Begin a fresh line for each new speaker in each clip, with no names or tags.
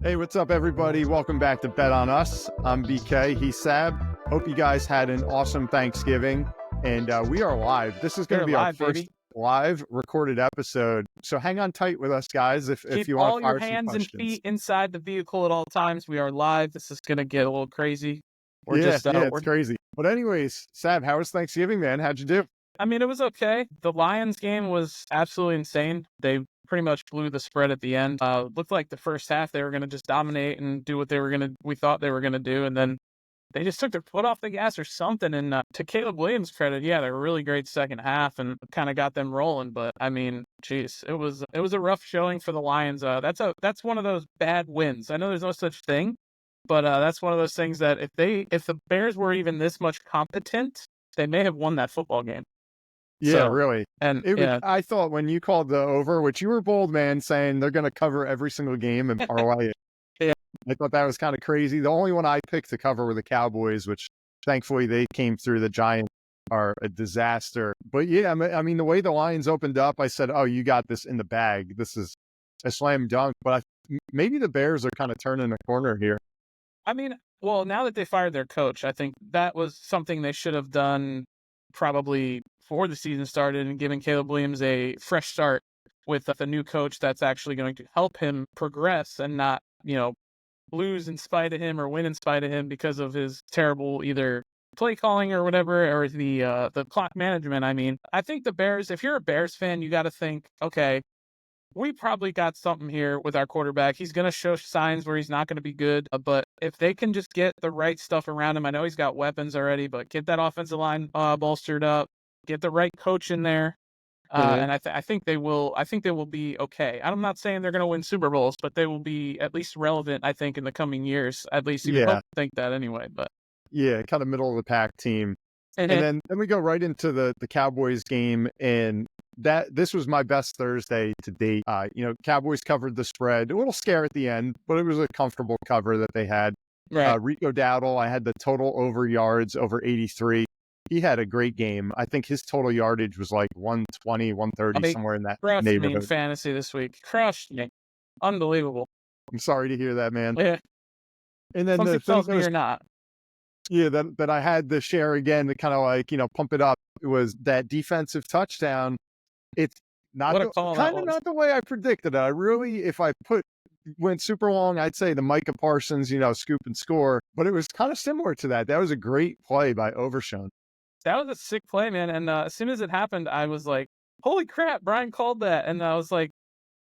Hey, what's up, everybody? Welcome back to Bet on Us. I'm BK. He's Sab. Hope you guys had an awesome Thanksgiving. And we are live. This is going to be our first live recorded episode. So hang on tight with us, guys, if you want to fire some questions.
Keep all your hands and feet inside the vehicle at all times. We are live. This is going to get a little crazy.
It's crazy. But anyways, Sab, how was Thanksgiving, man? How'd you do?
I mean, it was okay. The Lions game was absolutely insane. They pretty much blew the spread at the end. Looked like the first half they were going to just dominate and do what we thought they were going to do, and then they just took their foot off the gas or something. And to Caleb Williams' credit, yeah, they were a really great second half and kind of got them rolling. But I mean, geez, it was a rough showing for the Lions. That's one of those bad wins. I know there's no such thing, but that's one of those things that if the Bears were even this much competent, they may have won that football game.
Yeah, really. And I thought when you called the over, which you were bold, man, saying they're going to cover every single game and parlay it.
Yeah.
I thought that was kind of crazy. The only one I picked to cover were the Cowboys, which thankfully they came through. The Giants are a disaster. But yeah, I mean, the way the Lions opened up, I said, oh, you got this in the bag. This is a slam dunk. But maybe the Bears are kind of turning a corner here.
I mean, well, now that they fired their coach, I think that was something they should have done probably before the season started and giving Caleb Williams a fresh start with a new coach that's actually going to help him progress and not, lose in spite of him or win in spite of him because of his terrible either play calling or whatever, or the clock management. I mean, I think the Bears, if you're a Bears fan, you got to think, okay, we probably got something here with our quarterback. He's going to show signs where he's not going to be good, but if they can just get the right stuff around him, I know he's got weapons already, but get that offensive line bolstered up, get the right coach in there, and I think they will. I think they will be okay. I'm not saying they're going to win Super Bowls, but they will be at least relevant. I think in the coming years, at least you hope to think that anyway. But
yeah, kind of middle of the pack team, and then we go right into the Cowboys game, and this was my best Thursday to date. Cowboys covered the spread, a little scare at the end, but it was a comfortable cover that they had.
Right.
Rico Dowdle, I had the total over yards over 83. He had a great game. I think his total yardage was like 120, 130, somewhere in that neighborhood.
Me in fantasy this week. Crushed me. Unbelievable.
I'm sorry to hear that, man.
Yeah.
And then
the tells me you're not.
Yeah, that I had the share again to kind of pump it up. It was that defensive touchdown. It's not not the way I predicted it. I really, if I went super long, I'd say the Micah Parsons, scoop and score, but it was kind of similar to that. That was a great play by Overshown.
That was a sick play, man. And as soon as it happened, I was like, holy crap, Brian called that. And I was like,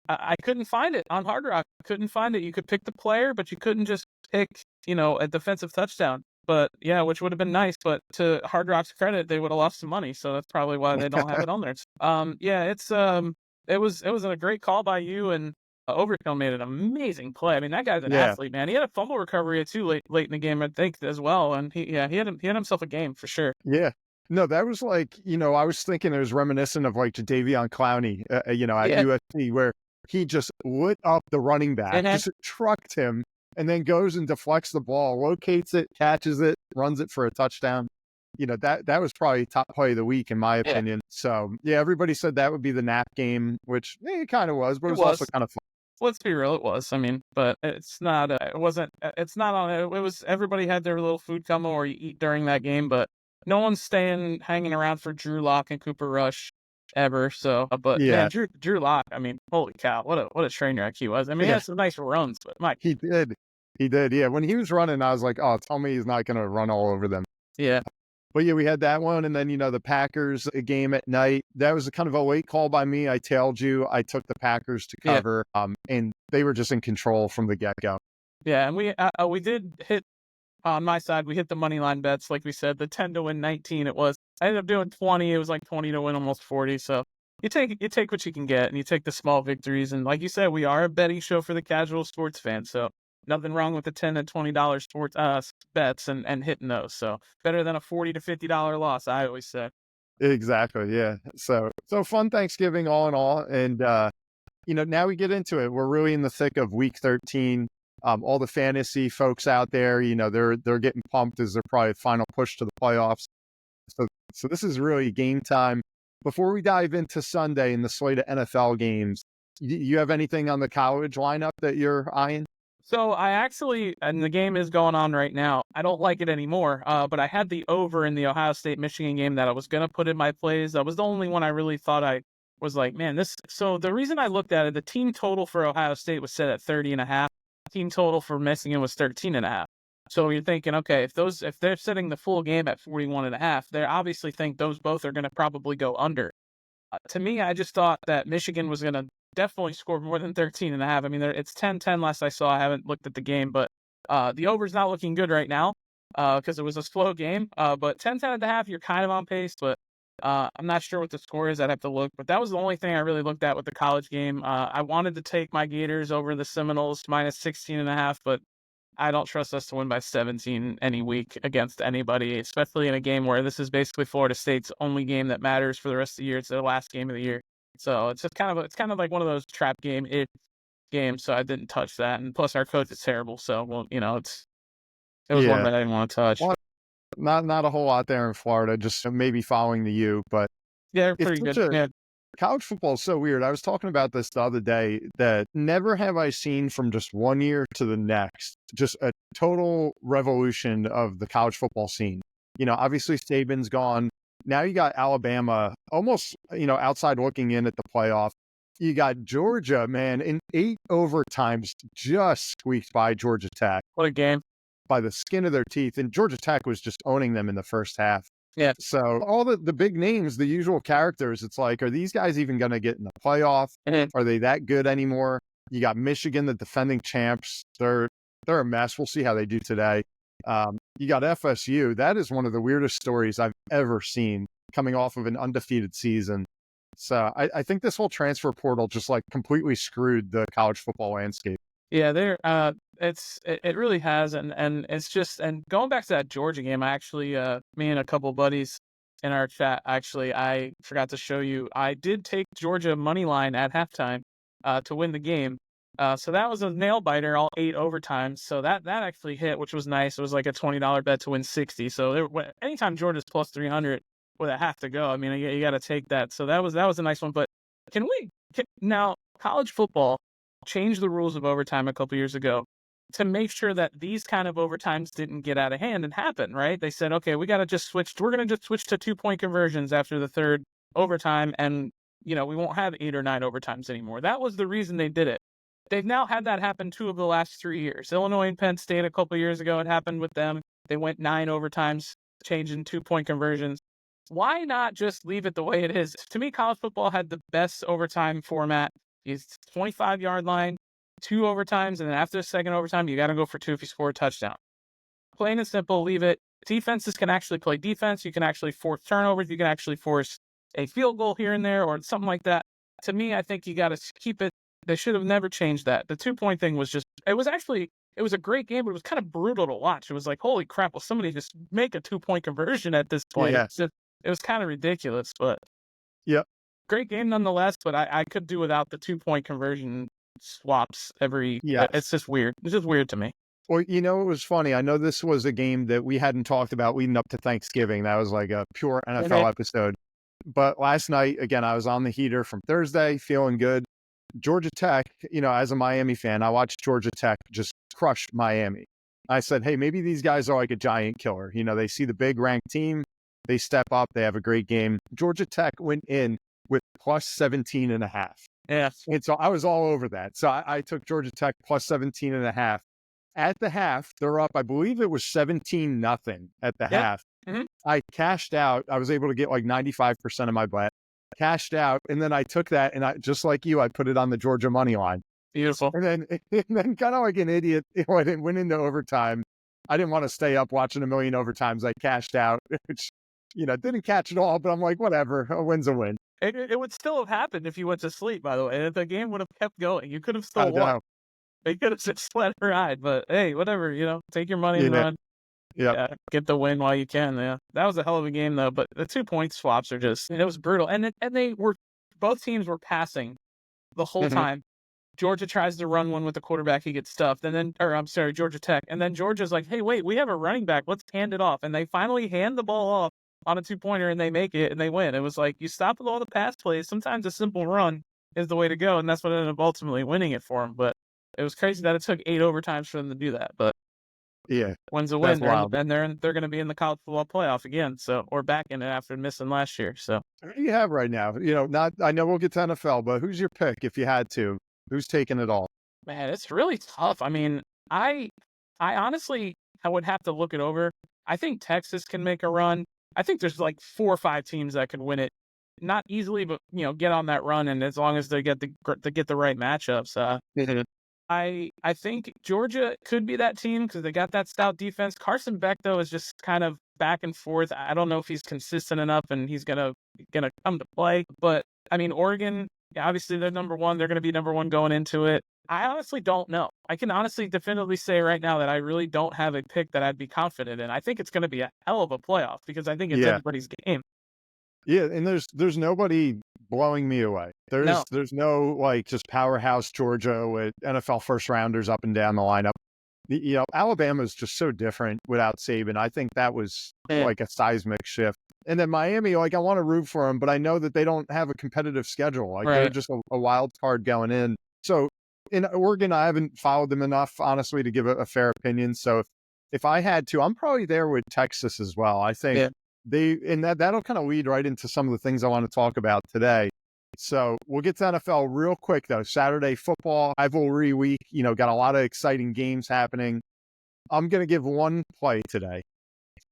I couldn't find it on Hard Rock. Couldn't find it. You could pick the player, but you couldn't just pick, a defensive touchdown. But yeah, which would have been nice. But to Hard Rock's credit, they would have lost some money. So that's probably why they don't have it on there. It was a great call by you, and Overkill made an amazing play. I mean, that guy's an athlete, man. He had a fumble recovery too late in the game, I think, as well. And he had himself a game for sure.
Yeah. No, that was like, I was thinking it was reminiscent of like Jadeveon Clowney, at USC, where he just lit up the running back, just trucked him, and then goes and deflects the ball, locates it, catches it, runs it for a touchdown. That was probably top play of the week, in my opinion. So, yeah, everybody said that would be the nap game, which it kind of was, but it was also kind of fun.
Let's be real, it was. I mean, but it's not, it wasn't, it's not on, it was, everybody had their little food coma or you eat during that game, but no one's hanging around for Drew Lock and Cooper Rush ever. So, but man, Drew Lock, I mean, holy cow, what a train wreck he was. I mean, he had some nice runs, but Mike.
He did. Yeah. When he was running, I was like, oh, tell me he's not going to run all over them.
Yeah.
But yeah, we had that one. And then, the Packers game at night, that was a kind of a late call by me. I tailed you. I took the Packers to cover, and they were just in control from the get-go.
Yeah, and we did hit, on my side, we hit the money line bets, like we said, the 10 to win 19 it was. I ended up doing 20. It was like 20 to win almost 40. So you take what you can get, and you take the small victories. And like you said, we are a betting show for the casual sports fan. So nothing wrong with the $10 and $20 sports bets and hitting those. So better than a $40 to $50 loss, I always say.
Exactly, yeah. So fun Thanksgiving all in all. And, now we get into it. We're really in the thick of week 13. All the fantasy folks out there, they're getting pumped as their probably final push to the playoffs. So this is really game time. Before we dive into Sunday and the slate of NFL games, you have anything on the college lineup that you're eyeing?
So I actually, and the game is going on right now. I don't like it anymore. But I had the over in the Ohio State Michigan game that I was gonna put in my plays. That was the only one I really thought I was like, man, this. So the reason I looked at it, the team total for Ohio State was set at 30.5. Team total for Michigan was 13.5. So you're thinking, okay, if they're setting the full game at 41.5, they obviously think those both are gonna probably go under. To me, I just thought that Michigan was gonna definitely score more than 13.5. I mean, it's 10-10 last I saw. I haven't looked at the game, but the over's not looking good right now because it was a slow game. But 10-10.5, you're kind of on pace, but I'm not sure what the score is. I'd have to look. But that was the only thing I really looked at with the college game. I wanted to take my Gators over the Seminoles minus 16.5, but I don't trust us to win by 17 any week against anybody, especially in a game where this is basically Florida State's only game that matters for the rest of the year. It's their last game of the year. So it's just it's kind of like one of those trap games. So I didn't touch that. And plus our coach is terrible. So, well, it was one
Yeah.
that I didn't want to touch.
Well, not a whole lot there in Florida, just maybe following the U, but
Yeah,
it's
pretty
such
good. Yeah.
college football is so weird. I was talking about this the other day that never have I seen from just one year to the next, just a total revolution of the college football scene. Obviously Saban's gone. Now you got Alabama almost, outside looking in at the playoff. You got Georgia, man, in 8 overtimes, just squeaked by Georgia Tech
What a game.
by the skin of their teeth. And Georgia Tech was just owning them in the first half.
Yeah.
So all the big names, the usual characters, it's like, are these guys even going to get in the playoff?
Mhm.
Are they that good anymore? You got Michigan, the defending champs. They're a mess. We'll see how they do today. You got FSU. That is one of the weirdest stories I've ever seen coming off of an undefeated season. So I think this whole transfer portal just like completely screwed the college football landscape.
Yeah, it really has, and it's just, and going back to that Georgia game, I actually me and a couple buddies in our chat, actually, I forgot to show you, I did take Georgia money line at halftime to win the game. So that was a nail biter, all 8 overtimes. So that actually hit, which was nice. It was like a $20 bet to win 60. So anytime Georgia's plus 300 with a half to go, I mean, you got to take that. So that was a nice one. But now college football changed the rules of overtime a couple years ago to make sure that these kind of overtimes didn't get out of hand and happen, right? They said, okay, we're going to just switch to 2-point conversions after the third overtime, and we won't have 8 or 9 overtimes anymore. That was the reason they did it. They've now had that happen 2 of the last 3 years. Illinois and Penn State a couple years ago, it happened with them. They went 9 overtimes, changing 2-point conversions. Why not just leave it the way it is? To me, college football had the best overtime format. It's 25-yard line, 2 overtimes, and then after the second overtime, you got to go for 2 if you score a touchdown. Plain and simple, leave it. Defenses can actually play defense. You can actually force turnovers. You can actually force a field goal here and there or something like that. To me, I think you got to keep it. They should have never changed that. The 2-point thing was it was a great game, but it was kind of brutal to watch. It was like, holy crap, will somebody just make a 2-point conversion at this point?
Yeah.
It was kind of ridiculous, but
yeah,
great game nonetheless. But I could do without the 2-point conversion swaps
Yeah.
It's just weird. It's just weird to me.
Well, it was funny. I know this was a game that we hadn't talked about leading up to Thanksgiving. That was like a pure NFL episode. But last night, again, I was on the heater from Thursday, feeling good. Georgia Tech, as a Miami fan, I watched Georgia Tech just crush Miami. I said, hey, maybe these guys are like a giant killer. They see the big ranked team, they step up, they have a great game. Georgia Tech went in with plus 17.5.
Yeah.
And so I was all over that. So I took Georgia Tech plus 17.5. At the half, they're up, I believe it was 17-0 at the half.
Mm-hmm.
I cashed out. I was able to get like 95% of my bet. Cashed out, and then I took that, and I, just like you, I put it on the Georgia money line.
Beautiful.
And then kind of like an idiot, I didn't went into overtime. I didn't want to stay up watching a million overtimes. I cashed out, which, didn't catch it all, but I'm like, whatever, a win's a win.
It would still have happened if you went to sleep, by the way. And if the game would have kept going, you could have still won. They could have just let it ride, but hey, whatever, take your money and run.
Yeah,
get the win while you can. Yeah, that was a hell of a game though. But the 2-point swaps are just, it was brutal. And both teams were passing the whole time. Georgia tries to run one with the quarterback, he gets stuffed, Georgia Tech, and then Georgia's like, hey, wait, we have a running back, let's hand it off, and they finally hand the ball off on a 2-pointer, and they make it and they win. It was like, you stop with all the pass plays. Sometimes a simple run is the way to go, and that's what ended up ultimately winning it for them. But It was crazy that it took 8 overtimes for them to do that, but
Yeah,
win's a
that's
win.
wild.
And they're going to be in the college football playoff again. So, or back in it after missing last year. So,
Who do you have right now? I know we'll get to NFL, but who's your pick if you had to? Who's taking it all?
man, it's really tough. I mean, I honestly, I would have to look it over. I think Texas can make a run. I think there's like 4 or 5 teams that could win it, not easily, but get on that run. And as long as they get the right matchups, I think Georgia could be that team because they got that stout defense. Carson Beck though is just kind of back and forth. I don't know if he's consistent enough and he's gonna come to play. But I mean, Oregon, yeah, obviously they're number one. They're gonna be number one going into it. I honestly don't know. I can honestly definitively say right now that I really don't have a pick that I'd be confident in. I think it's going to be a hell of a playoff because I think it's everybody's game.
Yeah, and there's nobody blowing me away. There's no like just powerhouse Georgia with NFL first rounders up and down the lineup. Alabama is just so different without Saban. I think that was like a seismic shift. And then Miami, like I want to root for them, but I know that they don't have a competitive schedule. Like they're just a wild card going in. So in Oregon, I haven't followed them enough, honestly, to give a fair opinion. So if I had to, I'm probably there with Texas as well. I think that'll kind of lead right into some of the things I want to talk about today. So we'll get to NFL real quick though. Saturday football, rivalry week, got a lot of exciting games happening. I'm going to give one play today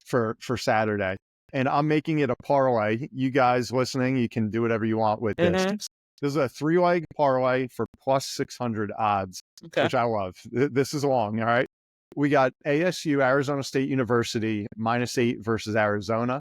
for Saturday, and I'm making it a parlay. You guys listening, you can do whatever you want with this. This is a 3-leg parlay for plus 600 odds, which I love. This is long, all right? We got ASU, Arizona State University, -8 versus Arizona.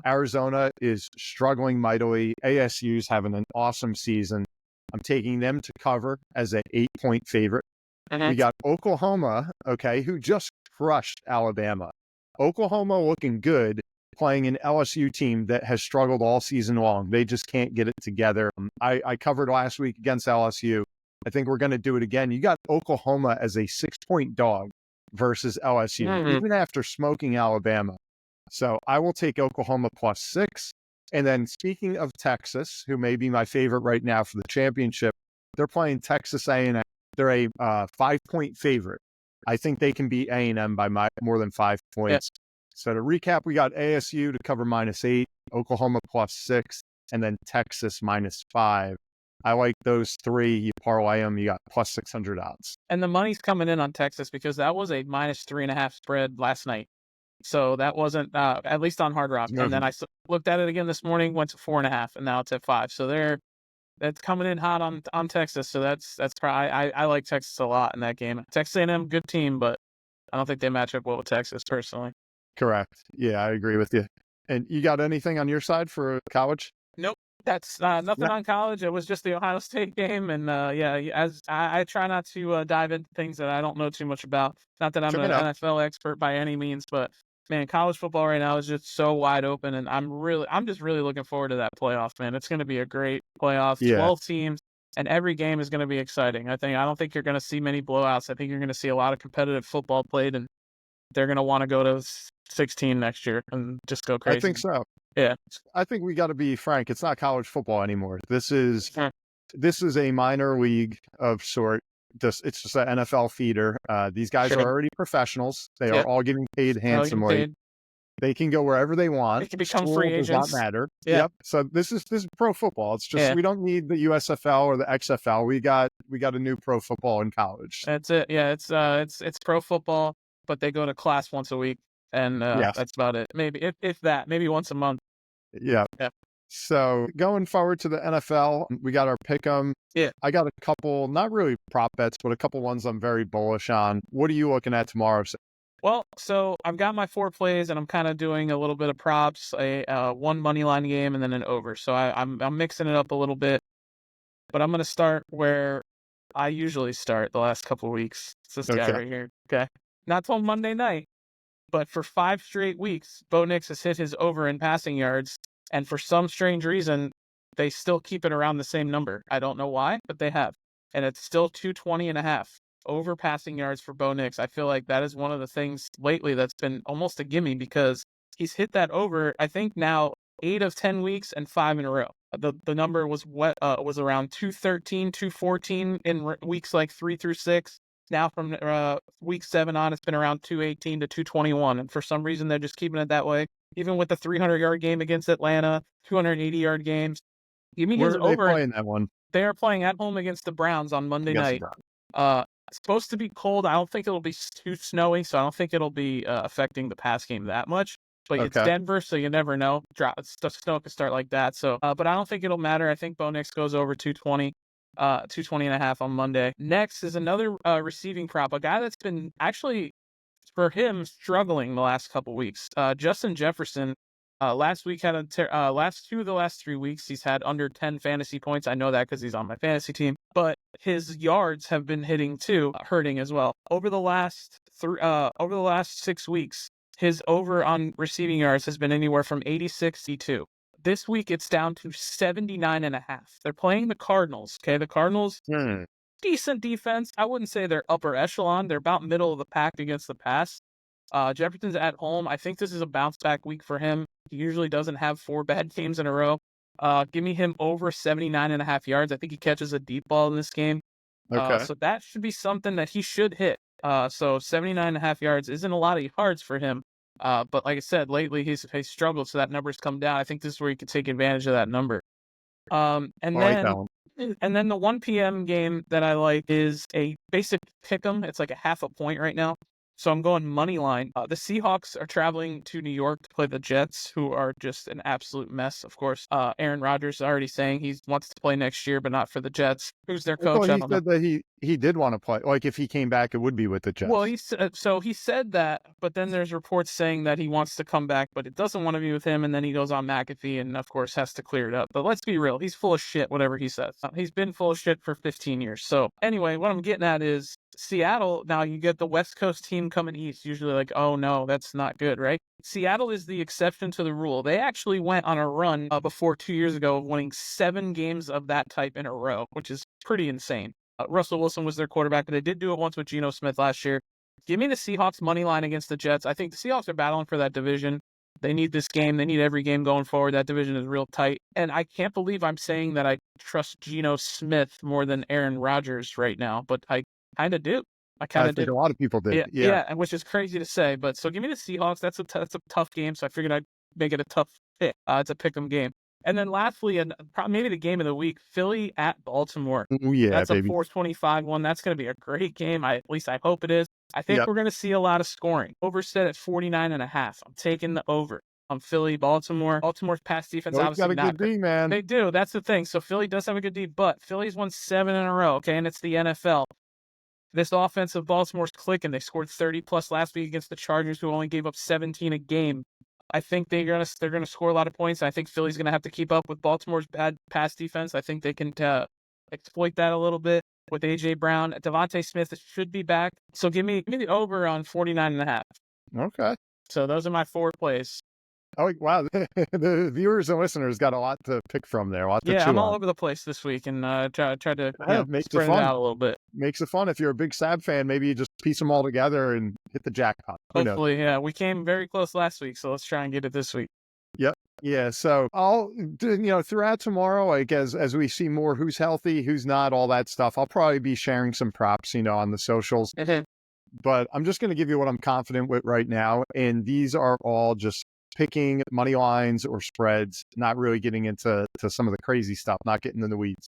Arizona is struggling mightily. ASU's having an awesome season. I'm taking them to cover as an 8-point favorite. We got Oklahoma, who just crushed Alabama. Oklahoma looking good, playing an LSU team that has struggled all season long. They just can't get it together. I covered last week against LSU. I think we're going to do it again. You got Oklahoma as a 6-point dog versus LSU, even after smoking Alabama. So I will take Oklahoma +6. And then speaking of Texas, who may be my favorite right now for the championship, they're playing Texas A&M. They're a 5-point favorite. I think they can beat A&M by more than 5 points. So to recap, we got ASU to cover -8, Oklahoma +6, and then Texas -5. I like those 3. You parlay them, you got plus 600 odds.
And the money's coming in on Texas because that was a -3.5 spread last night. So that wasn't, at least on Hard Rock. And then I looked at it again this morning, went to 4.5, and now it's at 5. So that's coming in hot on Texas. So that's probably, I like Texas a lot in that game. Texas A&M, good team, but I don't think they match up well with Texas personally.
Correct. Yeah, I agree with you. And you got anything on your side for college?
Nope. That's nothing on college. It was just the Ohio State game. And as I try not to dive into things that I don't know too much about. Not that I'm an NFL expert by any means, but man, college football right now is just so wide open. And I'm just really looking forward to that playoff, man. It's going to be a great playoff. 12 teams, and every game is going to be exciting. I don't think you're going to see many blowouts. I think you're going to see a lot of competitive football played, and they're going to want to go to 16 next year and just go crazy.
I think so.
Yeah.
I think we got to be frank. It's not college football anymore. This is a minor league of sort. It's just an NFL feeder. These guys are already professionals. They are all getting paid handsomely. They can go wherever they want.
They can become free agents.
Does not matter. Yep. So this is pro football. It's just we don't need the USFL or the XFL. We got a new pro football in college.
That's it. Yeah, it's pro football, but they go to class once a week. And that's about it. Maybe if that, maybe once a month.
Yeah. So going forward to the NFL, we got our pick'em.
Yeah.
I got a couple, not really prop bets, but a couple ones I'm very bullish on. What are you looking at tomorrow?
Well, so I've got my 4 plays, and I'm kind of doing a little bit of props, one money line game, and then an over. So I'm mixing it up a little bit, but I'm going to start where I usually start the last couple of weeks. It's this guy right here. Okay. Not till Monday night. But for 5 straight weeks, Bo Nix has hit his over in passing yards. And for some strange reason, they still keep it around the same number. I don't know why, but they have. And it's still 220.5 over passing yards for Bo Nix. I feel like that is one of the things lately that's been almost a gimme because he's hit that over, I think now 8 of 10 weeks and 5 in a row. The number was around 213, 214 in weeks like 3 through 6. Now from week 7 on, it's been around 218 to 221. And for some reason, they're just keeping it that way. Even with the 300-yard game against Atlanta, 280-yard games. Give me his
Where are they
over.
playing that one?
They are playing at home against the Browns on Monday night. It's supposed to be cold. I don't think it'll be too snowy, so I don't think it'll be affecting the pass game that much. But it's Denver, so you never know. Snow could start like that. So, but I don't think it'll matter. I think Bo Nix goes over 220, 220.5 on Monday. Next is another receiving prop, a guy that's been actually, for him, struggling the last couple weeks. Justin Jefferson. Last week had last 3 weeks he's had under 10 fantasy points. I know that because he's on my fantasy team. But his yards have been hitting too, hurting as well. Over the last 6 weeks, his over on receiving yards has been anywhere from 86 to 82. This week it's down to 79.5. They're playing the Cardinals. Okay, the Cardinals, decent defense. I wouldn't say they're upper echelon. They're about middle of the pack against the pass. Jefferson's at home. I think this is a bounce back week for him. He usually doesn't have 4 bad games in a row. Give me him over 79.5 yards. I think he catches a deep ball in this game. So that should be something that he should hit. So 79.5 yards isn't a lot of yards for him. But like I said, lately he's struggled, so that number's come down. I think this is where he could take advantage of that number. And then the 1 p.m. game that I like is a basic pick'em. It's like a half a point right now. So I'm going money line. The Seahawks are traveling to New York to play the Jets, who are just an absolute mess, of course. Aaron Rodgers is already saying he wants to play next year, but not for the Jets. Who's their coach?
Well, he said that he did want to play. Like, if he came back, it would be with the Jets.
Well, he said that, but then there's reports saying that he wants to come back, but it doesn't want to be with him, and then he goes on McAfee and, of course, has to clear it up. But let's be real. He's full of shit, whatever he says. He's been full of shit for 15 years. So anyway, what I'm getting at is Seattle, now you get the West Coast team coming east, usually like, oh no, that's not good, right? Seattle is the exception to the rule. They actually went on a run before 2 years ago of winning 7 games of that type in a row, which is pretty insane. Russell Wilson was their quarterback, but they did do it once with Geno Smith last year. Give me the Seahawks money line against the Jets. I think the Seahawks are battling for that division. They need this game. They need every game going forward. That division is real tight. And I can't believe I'm saying that I trust Geno Smith more than Aaron Rodgers right now, but I kind of do. I
think a lot of people did.
Yeah, and which is crazy to say. But so give me the Seahawks. That's a tough game, so I figured I'd make it a tough pick. It's a pick 'em game. And then lastly, and maybe the game of the week, Philly at Baltimore.
Oh, yeah,
that's
baby.
A 425 one. That's going to be a great game. At least I hope it is. I think we're going to see a lot of scoring. Over set at 49.5. I'm taking the over on Philly, Baltimore. Baltimore's pass defense obviously
got a good D, man.
They do. That's the thing. So Philly does have a good D, but Philly's won 7 in a row. Okay, and it's the NFL. This offense of Baltimore's clicking. They scored 30+ last week against the Chargers, who only gave up 17 a game. I think they're gonna score a lot of points. I think Philly's gonna have to keep up with Baltimore's bad pass defense. I think they can exploit that a little bit with AJ Brown. Devontae Smith should be back. So give me the over on 49.5.
Okay.
So those are my 4 plays.
Oh, wow. The viewers and listeners got a lot to pick from there.
I'm all over the place this week and try to spread it out a little bit.
Makes it fun. If you're a big Sab fan, maybe you just piece them all together and hit the jackpot.
Hopefully, yeah. We came very close last week, so let's try and get it this week.
Yep. Yeah. So I'll, throughout tomorrow, like as we see more who's healthy, who's not, all that stuff, I'll probably be sharing some props, on the socials. But I'm just going to give you what I'm confident with right now. And these are all just picking money lines or spreads, not really getting into some of the crazy stuff, not getting in the weeds.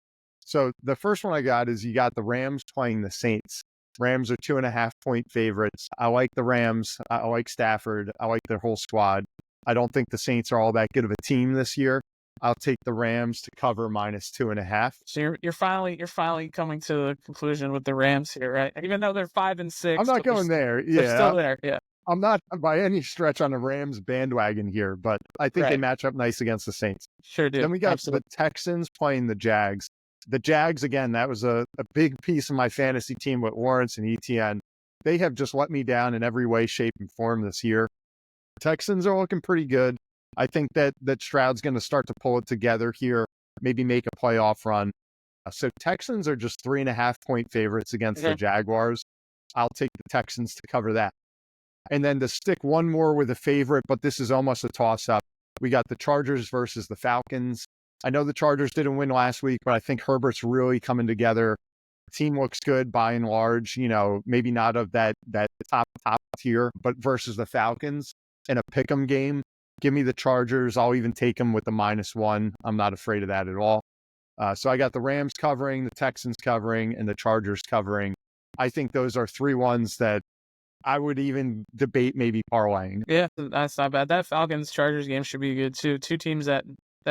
So the first one I got is you got the Rams playing the Saints. Rams are 2.5-point favorites. I like the Rams. I like Stafford. I like their whole squad. I don't think the Saints are all that good of a team this year. I'll take the Rams to cover -2.5.
So you're finally coming to the conclusion with the Rams here, right? Even though they're 5-6.
I'm not going there. Yeah.
They're still there. Yeah.
I'm not by any stretch on the Rams bandwagon here, but I think they match up nice against the Saints.
Sure do.
Then we got the Texans playing the Jags. The Jags, again, that was a big piece of my fantasy team with Lawrence and ETN. They have just let me down in every way, shape, and form this year. Texans are looking pretty good. I think that Stroud's going to start to pull it together here, maybe make a playoff run. So Texans are just 3.5-point favorites against the Jaguars. I'll take the Texans to cover that. And then to stick one more with a favorite, but this is almost a toss-up, we got the Chargers versus the Falcons. I know the Chargers didn't win last week, but I think Herbert's really coming together. Team looks good by and large, maybe not of that top tier, but versus the Falcons in a pick'em game, give me the Chargers. I'll even take them with the -1. I'm not afraid of that at all. So I got the Rams covering, the Texans covering, and the Chargers covering. I think those are 3 ones that I would even debate maybe parlaying.
Yeah, that's not bad. That Falcons-Chargers game should be good too. 2 teams that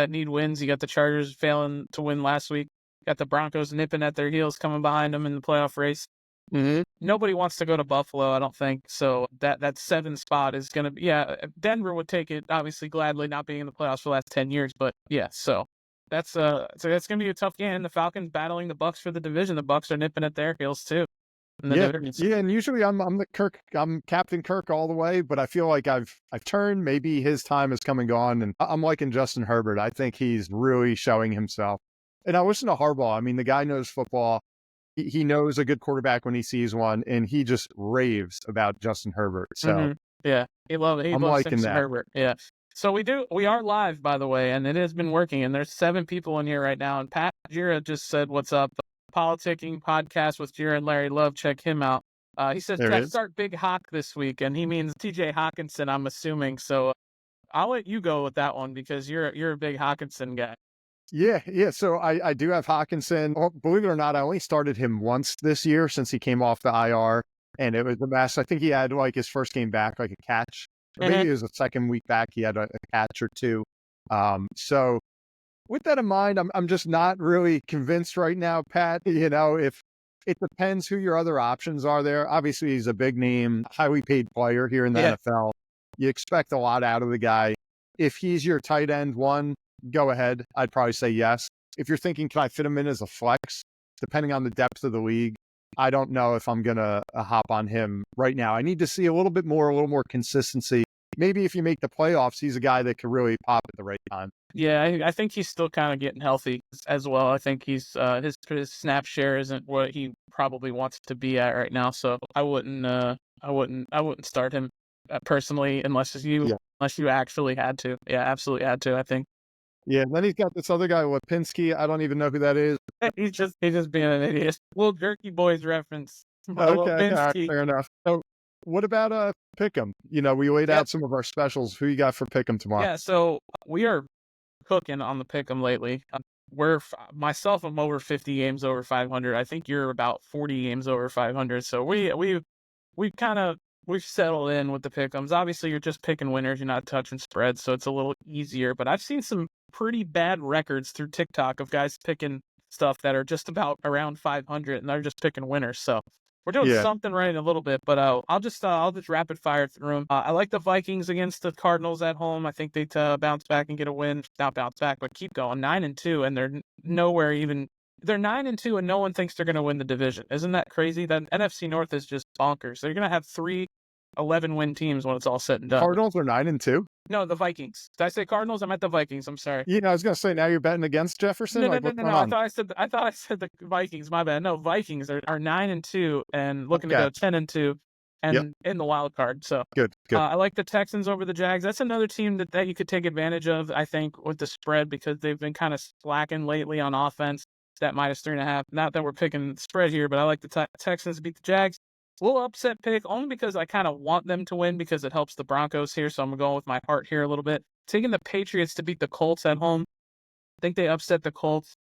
need wins. You got the Chargers failing to win last week. Got the Broncos nipping at their heels, coming behind them in the playoff race.
Mm-hmm.
Nobody wants to go to Buffalo, I don't think. So that 7 spot is going to be, Denver would take it, obviously, gladly, not being in the playoffs for the last 10 years. But yeah, so that's going to be a tough game. The Falcons battling the Bucs for the division. The Bucs are nipping at their heels too.
Yeah, and usually I'm Captain Kirk all the way, but I feel like I've turned. Maybe his time has come and gone, and I'm liking Justin Herbert. I think he's really showing himself. And I listen to Harbaugh. I mean, the guy knows football. He knows a good quarterback when he sees one, and he just raves about Justin Herbert. So
yeah, he loves
liking that.
Herbert. Yeah. So we are live, by the way, and it has been working. And there's 7 people in here right now. And Pat Gira just said, "What's up?" Politicking podcast with Gira and Larry Love. Check him out. He says, start Big Hawk this week, and he means TJ Hawkinson, I'm assuming. So I'll let you go with that one because you're a big Hawkinson guy.
Yeah. So I do have Hawkinson. Oh, believe it or not, I only started him once this year since he came off the IR, and it was a mess. I think he had like his first game back, like a catch. Or maybe it was the second week back. He had a catch or 2. So with that in mind, I'm just not really convinced right now, Pat. If it depends who your other options are there. Obviously, he's a big name, highly paid player here in the NFL. You expect a lot out of the guy. If he's your tight end 1, go ahead. I'd probably say yes. If you're thinking, can I fit him in as a flex, depending on the depth of the league, I don't know if I'm going to hop on him right now. I need to see a little more consistency. Maybe if you make the playoffs, he's a guy that could really pop at the right time.
Yeah, I think he's still kind of getting healthy as well. I think he's his snap share isn't what he probably wants to be at right now. So I wouldn't start him personally unless you actually had to. Yeah, absolutely had to, I think.
Yeah, and then he's got this other guy, Lipinski. I don't even know who that is.
He's just being an idiot. Little Jerky Boys reference.
Okay, right, fair enough. So what about Pick'em? We laid out some of our specials. Who you got for Pick'em tomorrow?
Yeah, so we are cooking on the Pick'em lately. I'm over 50 games over 500. I think you're about 40 games over 500. So we've settled in with the Pick'ems. Obviously, you're just picking winners. You're not touching spreads, so it's a little easier. But I've seen some pretty bad records through TikTok of guys picking stuff that are just about around 500, and they're just picking winners. So we're doing something right in a little bit, but I'll just rapid fire through them. I like the Vikings against the Cardinals at home. I think they bounce back and get a win. Not bounce back, but keep going. 9-2, and they're nowhere even. They're 9-2, and no one thinks they're going to win the division. Isn't that crazy? That NFC North is just bonkers. They're going to have 3 11-win teams when it's all said and done.
Cardinals are 9-2.
No, the Vikings. Did I say Cardinals? I meant the Vikings. I'm sorry.
I was going to say, now you're betting against Jefferson?
No. I thought I said the Vikings. My bad. No, Vikings are 9-2 and looking to go 10-2 and in the wild card. So
good.
I like the Texans over the Jags. That's another team that you could take advantage of, I think, with the spread because they've been kind of slacking lately on offense. That -3.5. Not that we're picking the spread here, but I like the Texans to beat the Jags. A little upset pick, only because I kind of want them to win because it helps the Broncos here. So I'm going with my heart here a little bit. Taking the Patriots to beat the Colts at home. I think they upset the Colts,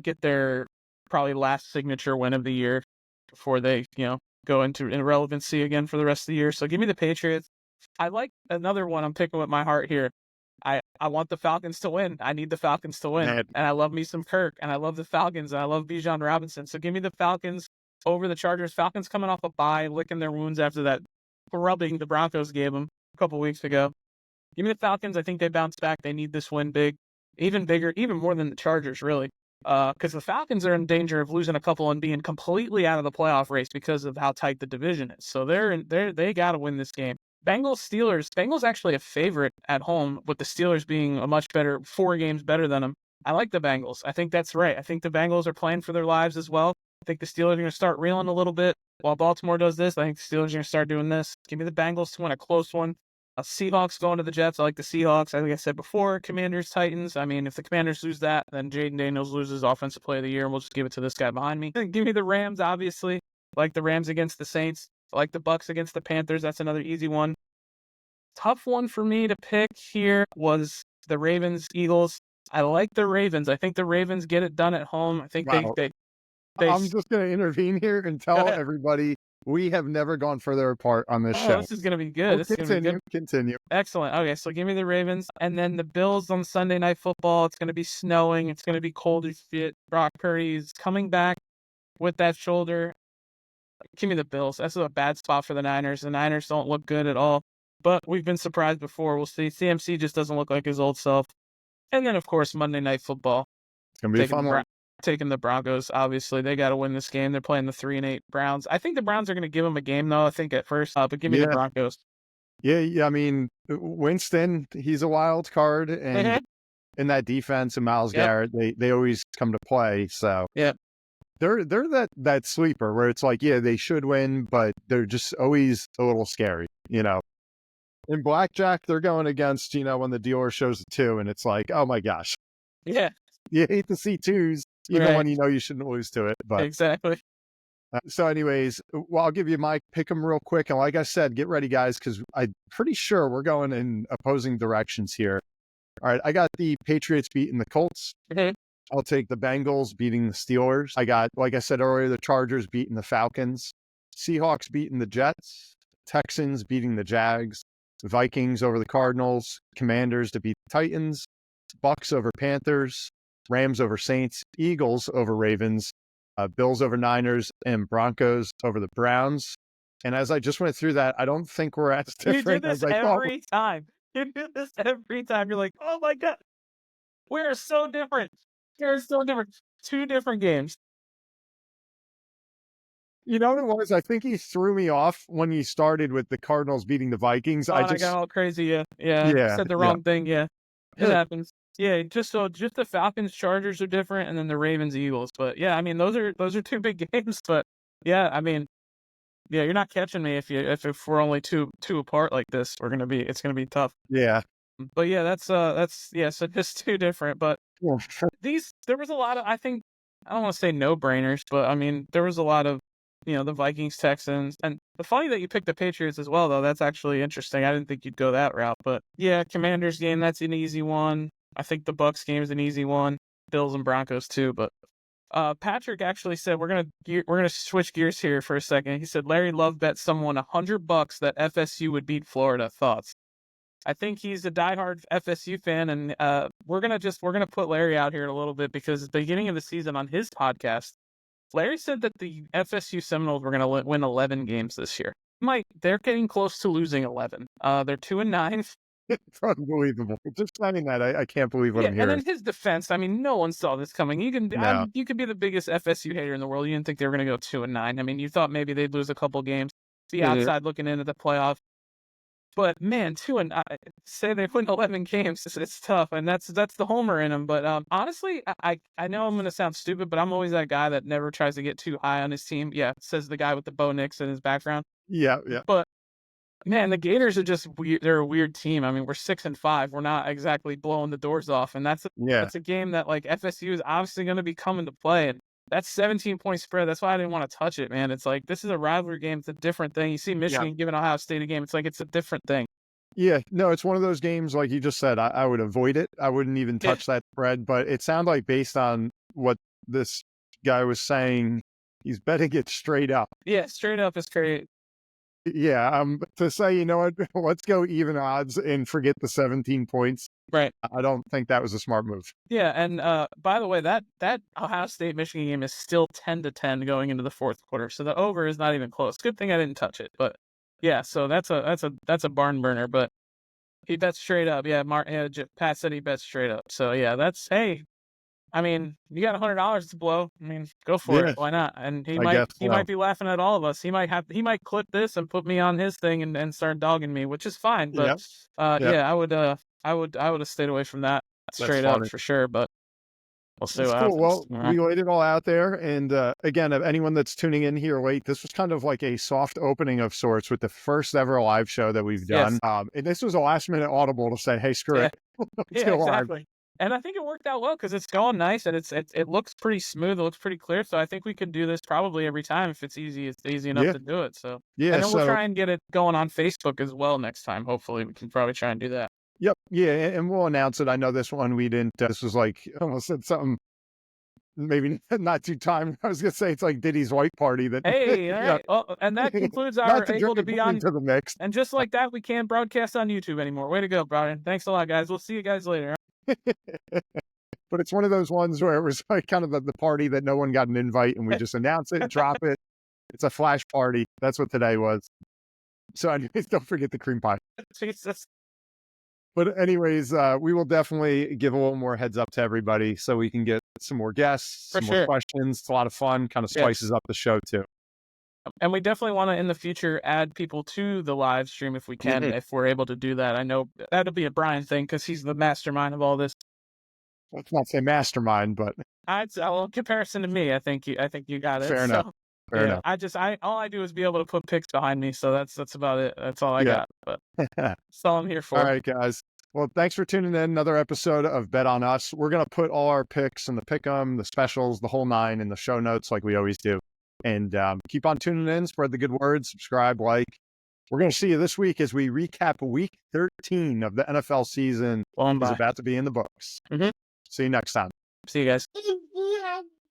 get their probably last signature win of the year before they, go into irrelevancy again for the rest of the year. So give me the Patriots. I like another one I'm picking with my heart here. I want the Falcons to win. I need the Falcons to win. And I love me some Kirk, and I love the Falcons, and I love Bijan Robinson. So give me the Falcons over the Chargers. Falcons coming off a bye, licking their wounds after that rubbing the Broncos gave them a couple weeks ago. Give me the Falcons. I think they bounce back. They need this win big, even bigger, even more than the Chargers, really. Because the Falcons are in danger of losing a couple and being completely out of the playoff race because of how tight the division is. So they got to win this game. Bengals actually a favorite at home, with the Steelers being a much better 4 games better than them. I like the Bengals. I think that's right. I think the Bengals are playing for their lives as well. I think the Steelers are going to start reeling a little bit while Baltimore does this. I think the Steelers are going to start doing this. Give me the Bengals to win a close one. Seahawks going to the Jets. I like the Seahawks. Like I said before, Commanders, Titans. I mean, if the Commanders lose that, then Jaden Daniels loses Offensive Player of the Year, and we'll just give it to this guy behind me. Give me the Rams, obviously. I like the Rams against the Saints. I like the Bucs against the Panthers. That's another easy one. Tough one for me to pick here was the Ravens, Eagles. I like the Ravens. I think the Ravens get it done at home. I think
Wow.
they
I'm just going to intervene here and tell everybody we have never gone further apart on this show.
This is going to be good. This is
continue,
gonna be good.
Continue.
Excellent. Okay, so give me the Ravens. And then the Bills on Sunday Night Football. It's going to be snowing. It's going to be cold as shit. Brock Purdy's coming back with that shoulder. Give me the Bills. That's a bad spot for the Niners. The Niners don't look good at all. But we've been surprised before. We'll see. CMC just doesn't look like his old self. And then, of course, Monday Night Football.
It's going to be a fun one.
Taking the Broncos, obviously. They got to win this game. They're playing the 3-8 Browns. I think the Browns are going to give them a game, though, I think, at first. But give me the Broncos.
Yeah. I mean, Winston, he's a wild card. And in that defense, and Myles Garrett, they always come to play. So they're that sleeper where it's like, they should win, but they're just always a little scary, In blackjack, they're going against, when the dealer shows a 2, and it's like, oh my gosh.
Yeah.
You hate to see 2s, even when you shouldn't lose to it. But
exactly.
So anyways, I'll give you my pick 'em real quick. And like I said, get ready, guys, because I'm pretty sure we're going in opposing directions here. All right, I got the Patriots beating the Colts. I'll take the Bengals beating the Steelers. I got, like I said earlier, the Chargers beating the Falcons. Seahawks beating the Jets. Texans beating the Jags. Vikings over the Cardinals. Commanders to beat the Titans. Bucs over Panthers. Rams over Saints. Eagles over Ravens. Bills over Niners, and Broncos over the Browns. And as I just went through that, I don't think we're as different as I thought.
You do this every time. You're like, oh my God, we're so different. We're so different. 2 different games.
You know what it was? I think he threw me off when he started with the Cardinals beating the Vikings. I got
all crazy. Yeah. Said the wrong thing. Yeah. It happens. Yeah, just the Falcons, Chargers are different, and then the Ravens, Eagles. But yeah, I mean those are 2 big games. But yeah, I mean, you're not catching me if we're only two apart like this. It's gonna be tough.
Yeah.
But yeah, that's so just 2 different. But there was a lot of, I think, I don't want to say no brainers, but I mean there was a lot of the Vikings, Texans, and the funny that you picked the Patriots as well though. That's actually interesting. I didn't think you'd go that route, but yeah, Commanders game, that's an easy one. I think the Bucs game is an easy one. Bills and Broncos too. But Patrick actually said we're gonna switch gears here for a second. He said Larry Love bet someone $100 that FSU would beat Florida. Thoughts? I think he's a diehard FSU fan, and we're gonna put Larry out here a little bit because at the beginning of the season on his podcast, Larry said that the FSU Seminoles were gonna win 11 games this year. They're getting close to losing 11. They're 2-9.
It's unbelievable. Just saying that, I can't believe what I'm hearing.
And in his defense, I mean, no one saw this coming. You could be the biggest FSU hater in the world. You didn't think they were going to go 2-9. I mean, you thought maybe they'd lose a couple games. The outside looking into the playoff. But man, say they win 11 games, it's tough, and that's the homer in them. But honestly, I know I'm going to sound stupid, but I'm always that guy that never tries to get too high on his team. Yeah, says the guy with the Bo Nix in his background.
Yeah.
But man, the Gators are just weird. They're a weird team. I mean, we're 6-5. We're not exactly blowing the doors off, and that's a game that like FSU is obviously going to be coming to play. And that's 17-point spread. That's why I didn't want to touch it, man. It's like this is a rivalry game. It's a different thing. You see Michigan giving Ohio State a game. It's like it's a different thing.
Yeah, no, it's one of those games like you just said. I would avoid it. I wouldn't even touch that spread. But it sounded like based on what this guy was saying, he's betting it straight up.
Yeah, straight up is great.
Yeah, to say, you know what, let's go even odds and forget the 17 points.
Right.
I don't think that was a smart move.
Yeah, and by the way, that Ohio State Michigan game is still 10-10 going into the 4th quarter, so the over is not even close. Good thing I didn't touch it, but yeah, so that's a barn burner. But he bets straight up. Yeah, Pat said he bets straight up. So yeah, I mean, you got $100 to blow. I mean, go for it. Why not? And he might be laughing at all of us. He might clip this and put me on his thing and start dogging me, which is fine. But yeah, I would have stayed away from that straight up for sure. But We'll see
That's
what
cool.
happens.
Well, we laid it all out there. And again, if anyone that's tuning in here late, this was kind of like a soft opening of sorts with the first ever live show that we've done.
Yes.
And this was a last minute audible to say, hey, screw it. Let's
Yeah,
go live.
exactly. And I think it worked out well because it's going nice and it looks pretty smooth. It looks pretty clear. So I think we could do this probably every time if it's easy. It's easy enough to do it. So
yeah,
and then we'll try and get it going on Facebook as well next time. Hopefully, we can probably try and do that.
Yep. Yeah, and we'll announce it. I know this one we didn't. This was like almost said something. Maybe not too time. I was gonna say it's like Diddy's white party. That
hey, all right. Well, and that concludes our able to be on
into the mix.
And just like that, we can't broadcast on YouTube anymore. Way to go, Brian. Thanks a lot, guys. We'll see you guys later.
But it's one of those ones where it was like kind of the party that no one got an invite, and we just announce it, drop it. It's a flash party. That's what today was. So, anyways, don't forget the cream pie.
Jesus.
But anyways, we will definitely give a little more heads up to everybody so we can get some more guests, some more questions. It's a lot of fun, kind of spices up the show too.
And we definitely want to, in the future, add people to the live stream if we can, if we're able to do that. I know that'll be a Brian thing because he's the mastermind of all this.
Let's not say mastermind, but
well, in comparison to me, I think you got it.
Fair enough. Fair enough.
All I do is be able to put picks behind me, so that's about it. That's all I got. But that's all I'm here for.
All right, guys. Well, thanks for tuning in. Another episode of Bet on Us. We're gonna put all our picks and the pick 'em, the specials, the whole nine in the show notes, like we always do. And keep on tuning in. Spread the good word. Subscribe, like. We're gonna see you this week as we recap week 13 of the NFL season. Is about to be in the books. See you next time.
See you guys.